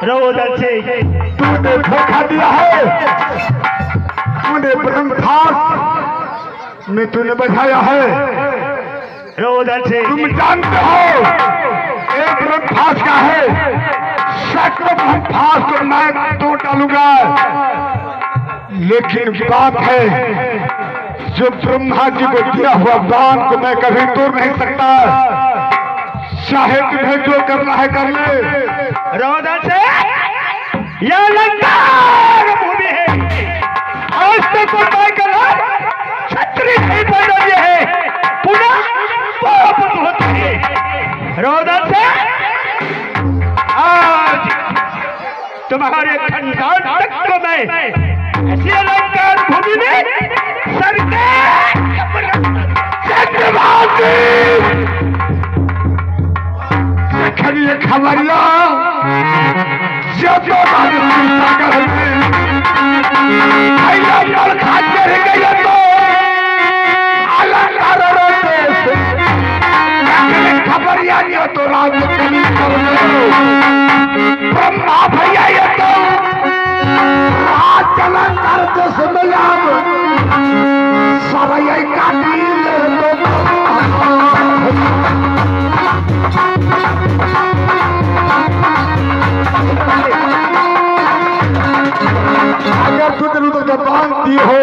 रोदन से तूने धोखा दिया है, तूने ब्रह्मधास में तूने बचाया है। रोदन से तुम जानते हो एक ब्रह्मधास का है, सैकड़ों ब्रह्मधास को मैं तोड़ डालूंगा, लेकिन बात है जो ब्रह्मा जी को दिया हुआ दान को मैं कभी तोड़ नहीं सकता। चाहे तुम्हें जो करना है कर ले। रोदन से यह लंकार भूमि है, आज तक कोई कला छत्री नहीं बन रही है, पुनः पाप होता है। रोदन से आज तुम्हारे खंडान तक को मैं ऐसी अलंकार भूमि में सरकार खड़िए खबरिया जो तो खाते रह गए तो खबरिया नहीं तो राज ब्रह्मा भैया ये तो राज चला कर तो समझ सारा यही काटी अगर तू तेरे उधर बांध दी हो,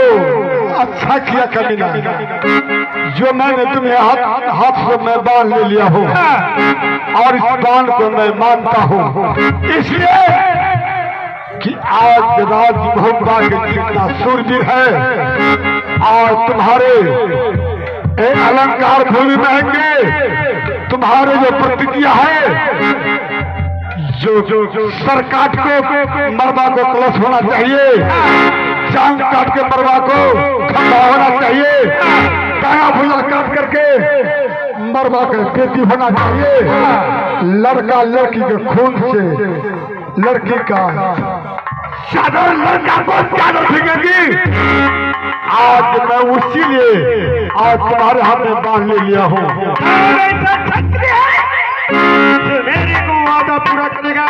अच्छा किया कभी ना, जो मैंने तुम्हें हाथ से मैं बांध ले लिया हूँ और इस बांध को मैं मानता हूँ, इसलिए कि आज राजभोगा के जितना सूरवीर है और तुम्हारे अलंकार भूमि में आएंगे, तुम्हारे जो प्रतिज्ञा है जो सर काट के मरवा को कलश होना चाहिए, जांग काट के मरवा को खंभा होना चाहिए, दाया भुजा काट करके मरवा का बेटी होना चाहिए, लड़का लड़की के खून से लड़की का साधारण लड़का को चादर फेंकेगी। आज मैं उसी लिए आज तुम्हारे हाथ में बांध ले लिया हूँ। मेरे को वादा पूरा करेगा,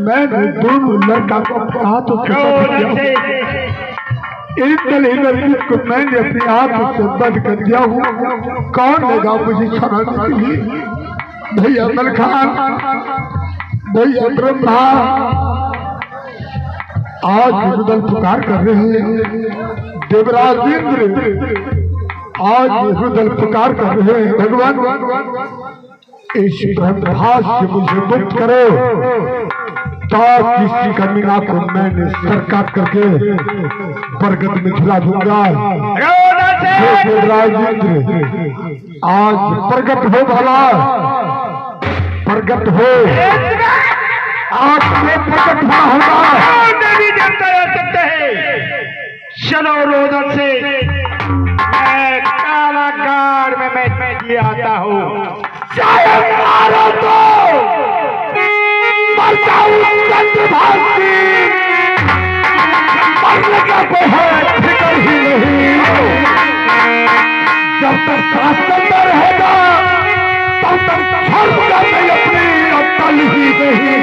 मैंने दोनों लड़का को कहा तो एक लड़की को मैंने अपने आप से बंद कर दिया हूँ। कौन लगा मुझे छड़ाने के लिए? भैया मलखान, भैया ब्रह्मा आज रुदल पुकार कर रहे हैं। देवराज इंद्र आज रुदल पुकार कर रहे हैं। भगवान इस ब्रह्मास से मुझे मुक्त करो, ताकि किसी कमीना को मैंने सर काट करके बरगद में झुला दूंगा। देवराज इंद्र आज प्रगट हो, भला प्रगट हो, आज में प्रकट हुआ होगा। देवी देवता आ सकते हैं। चलो रोदन से मैं काला गाड़ में मैं दिए आता हूँ। चाहे मारो तो मर जाऊं चंद्रभागी, मरने का कोई है फिक्र ही नहीं। जब तक सांस चलता रहेगा तब तक छोड़ूंगा मैं अपनी अक्ल ही नहीं।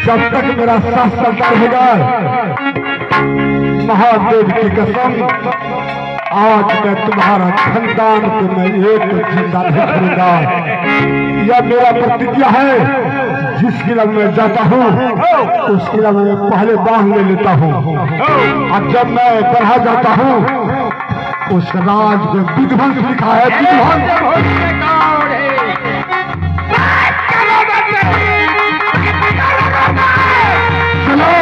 जब तक मेरा सांस चलता रहेगा, महादेव की कसम, आज मैं तुम्हारा खानदान को मैं एक जिंदा नहीं करूंगा। यह मेरा प्रतिज्ञा है। जिसकी लग मैं जाता हूँ उसकी लग मैं पहले बांध ले लेता हूँ, और जब मैं बढ़ा जाता हूँ उस राज को विध्वंस लिखा है। विध्वंस चलो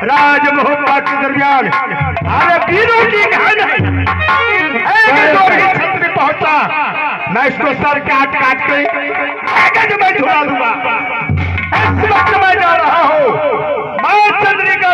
राजमहोत्सव के दरमियान अरे वीरों की घन छत्र पहुंचा। मैं इसको सर काट काट के मैं झुला दूंगा। इस वक्त मैं जा रहा हूँ मां चंद्रिका